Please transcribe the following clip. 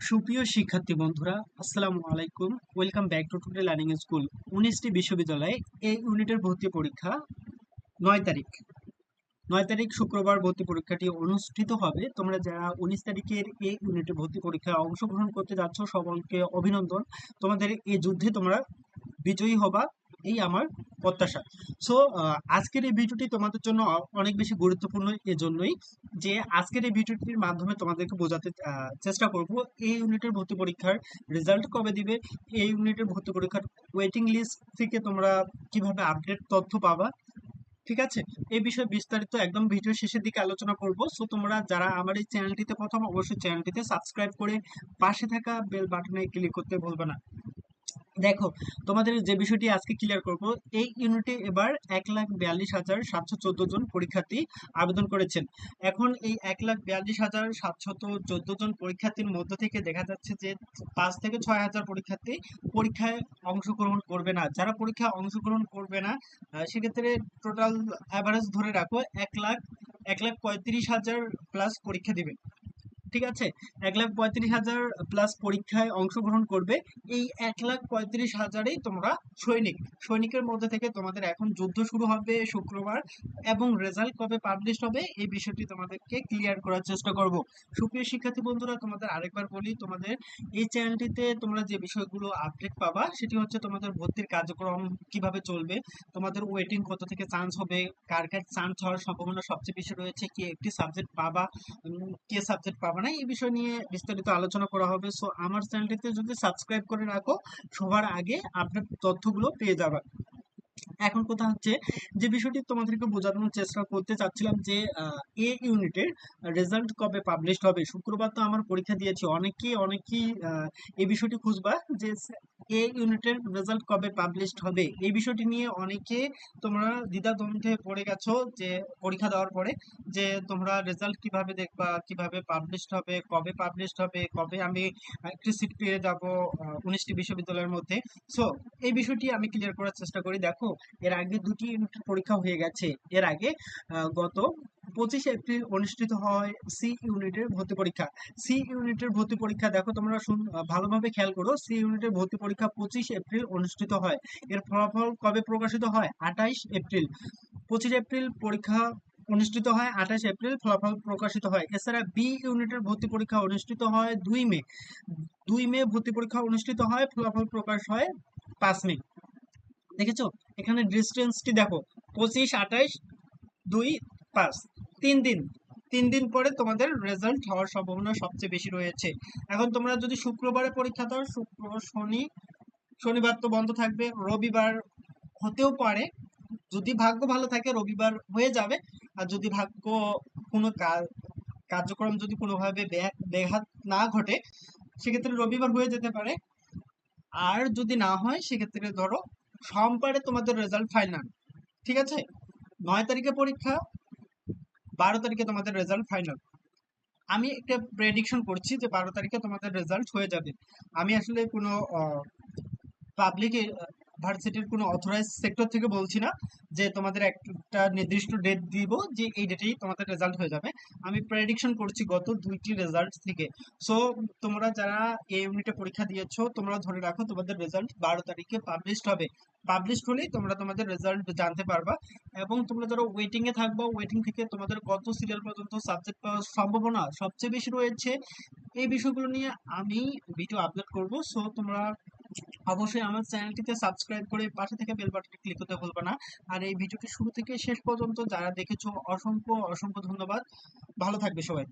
সুপ্রিয় শিক্ষার্থী বন্ধুরা, আসসালামু আলাইকুম। Welcome back to today learning school. 19টি বিশ্ববিদ্যালয়ে এই ইউনিটের ভর্তি পরীক্ষা 9 তারিখ। 9 তারিখ শুক্রবার ভর্তি পরীক্ষাটি অনুষ্ঠিত হবে। তোমরা যারা 19 তারিখের এই ইউনিটের ভর্তি পরীক্ষায় অংশগ্রহণ করতে যাচ্ছ, সকলকে অভিনন্দন। তোমাদের এই যুদ্ধে তোমরা বিজয়ী হবা, এই আমার প্রত্যাশা। সো আজকের এই ভিডিওটি তোমাদের জন্য অনেক বেশি গুরুত্বপূর্ণ এজন্যই যে আজকের এই ভিডিওটির মাধ্যমে তোমাদেরকে বোঝাতে চেষ্টা করব এই ইউনিটের ভর্তি পরীক্ষার রেজাল্ট কবে দিবে, এই ইউনিটের ভর্তি পরীক্ষার ওয়েটিং লিস্ট থেকে তোমরা কিভাবে আপডেট তথ্য পাবা। ঠিক আছে, এই বিষয়ে বিস্তারিত একদম ভিডিও শেষের দিকে আলোচনা করব। সো তোমরা যারা আমার এই চ্যানেলটিতে প্রথম, অবশ্যই চ্যানেলটিতে সাবস্ক্রাইব করে পাশে থাকা বেল বাটনে ক্লিক করতে ভুলবে না। দেখো, তোমাদের যে বিষয়টি আজকে ক্লিয়ার করব, এই ইউনিটে এবার 1,42,714 জন পরীক্ষার্থী আবেদন করেছেন। এখন এই 1,42,714 জন পরীক্ষার্থীর মধ্য থেকে দেখা যাচ্ছে যে 5 থেকে 6 হাজার পরীক্ষার্থী পরীক্ষায় অংশগ্রহণ করবে না। যারা পরীক্ষায় অংশগ্রহণ করবে না, সেক্ষেত্রে টোটাল অ্যাভারেজ ধরে রাখো 1,35,000 প্লাস পরীক্ষা দিবে। ঠিক আছে, 1,35,000 প্লাস পরীক্ষায় অংশগ্রহণ করবে। এই 1,35,000-এই তোমরা সৈনিকের মধ্যে থেকে তোমাদের এখন যুদ্ধ শুরু হবে শুক্রবার, এবং রেজাল্ট কবে পাবলিশ হবে এই বিষয়টি তোমাদেরকে ক্লিয়ার করার চেষ্টা করব। সুপ্রিয় শিক্ষার্থী বন্ধুরা, তোমাদের আরেকবার বলি, তোমাদের এই চ্যানেলটিতে তোমরা যে বিষয়গুলো আপডেট পাবা সেটি হচ্ছে তোমাদের ভর্তির কার্যক্রম কিভাবে চলবে, তোমাদের ওয়েটিং কত থেকে চান্স হবে, কার কার চান্স হওয়ার সম্ভাবনা সবচেয়ে বেশি রয়েছে, কি একটি সাবজেক্ট পাবা, কে সাবজেক্ট পাবে না, এই বিষয় নিয়ে বিস্তারিত আলোচনা করা হবে। সো আমার চ্যানেলটিতে যদি সাবস্ক্রাইব করে রাখো, সবার আগে আপনার তথ্যগুলো পেয়ে যাবে। এখন কথা হচ্ছে, যে বিষয়টি তোমাদেরকে বোঝানোর চেষ্টা করতে চাচ্ছিলাম যে এ ইউনিটের রেজাল্ট কবে পাবলিশ হবে। শুক্রবার তো আমার পরীক্ষা দিয়েছি, অনেকেই এই বিষয়টি খুঁজবা যে এ ইউনিটের রেজাল্ট কবে পাবলিশ হবে। এই বিষয়টি নিয়ে অনেকে তোমরা দ্বিধাদ্বন্দ্বে পড়ে গেছো যে পরীক্ষা দেওয়ার পরে, যে তোমরা রেজাল্ট কিভাবে দেখবা, কিভাবে পাবলিশ হবে, কবে পাবলিশ হবে, কবে আমি একটি সিট পেয়ে যাব 19টি বিশ্ববিদ্যালয়ের মধ্যে। সো এই বিষয়টি আমি ক্লিয়ার করার চেষ্টা করি। দেখো, এর আগে দুটি ইউনিটের পরীক্ষা হয়ে গেছে। এর আগে গত 25 এপ্রিল অনুষ্ঠিত হয় সি ইউনিটের ভর্তি পরীক্ষা। সি ইউনিটের ভর্তি পরীক্ষা দেখো, তোমরা ভালোভাবে খেয়াল করো, সি ইউনিটের ভর্তি পরীক্ষা 25 এপ্রিল অনুষ্ঠিত হয়। এর ফলাফল কবে প্রকাশিত হয়? 28 এপ্রিল। 25 এপ্রিল পরীক্ষা অনুষ্ঠিত হয়, 28 এপ্রিল ফলাফল প্রকাশিত হয়। এছাড়া বি ইউনিটের ভর্তি পরীক্ষা অনুষ্ঠিত হয় 2 মে। 2 মে ভর্তি পরীক্ষা অনুষ্ঠিত হয়, ফলাফল প্রকাশ হয় 5 মে। দেখেছো, এখানে ডিস্টেন্সটি দেখো, 25, 28, 2, 5, 3 দিন। 3 দিন পরে তোমাদের রেজাল্ট হওয়ার সম্ভাবনা সবচেয়ে বেশি রয়েছে। এখন তোমরা যদি শুক্রবারে পরীক্ষা দাও, শনিবার তো বন্ধ থাকবে, রবিবার হতেও পারে, যদি ভাগ্য ভালো থাকে রবিবার হয়ে যাবে। আর যদি ভাগ্য কোনো কার্যক্রম যদি কোনোভাবে ব্যাঘাত না ঘটে, সেক্ষেত্রে রবিবার হয়ে যেতে পারে। আর যদি না হয় সেক্ষেত্রে ধরো সোমবারে তোমাদের রেজাল্ট ফাইনাল। ঠিক আছে, 9 তারিখে পরীক্ষা, 12 তারিখে তোমাদের রেজাল্ট ফাইনাল। আমি একটা প্রেডিকশন করছি যে 12 তারিখে তোমাদের রেজাল্ট হয়ে যাবে। আমি আসলে কোনো পাবলিক ভার্সিটির কোনো অথরাইজ সেক্টর থেকে বলছি না যে তোমাদের একটা নির্দিষ্ট ডেট দিব যে এই ডেটেই তোমাদের রেজাল্ট হয়ে যাবে। আমি প্রেডিকশন করছি গত দুইটি রেজাল্ট থেকে। সো তোমরা যারা এই ইউনিটে পরীক্ষা দিয়েছো, তোমরা ধরে রাখো তোমাদের রেজাল্ট 12 তারিখে পাবলিশড হবে। পাবলিশড হলেই তোমরা তোমাদের রেজাল্ট জানতে পারবা। এবং তোমরা যারা ওয়েটিং এ থাকবা, ওয়েটিং থেকে তোমাদের কত সিরিয়াল পর্যন্ত সাবজেক্ট পাওয়ার সম্ভাবনা সবচেয়ে বেশি রয়েছে, এই বিষয়গুলো নিয়ে আমি ভিডিও আপলোড করব। সো তোমরা অবশ্যই আমার চ্যানেলটিতে সাবস্ক্রাইব করে পাশে থেকে বেল বাটনে ক্লিক করতে ভুলবে না। আর এই ভিডিওটি শুরু থেকে শেষ পর্যন্ত যারা দেখেছো, অসংখ্য অসংখ্য ধন্যবাদ। ভালো থাকবে সবাই।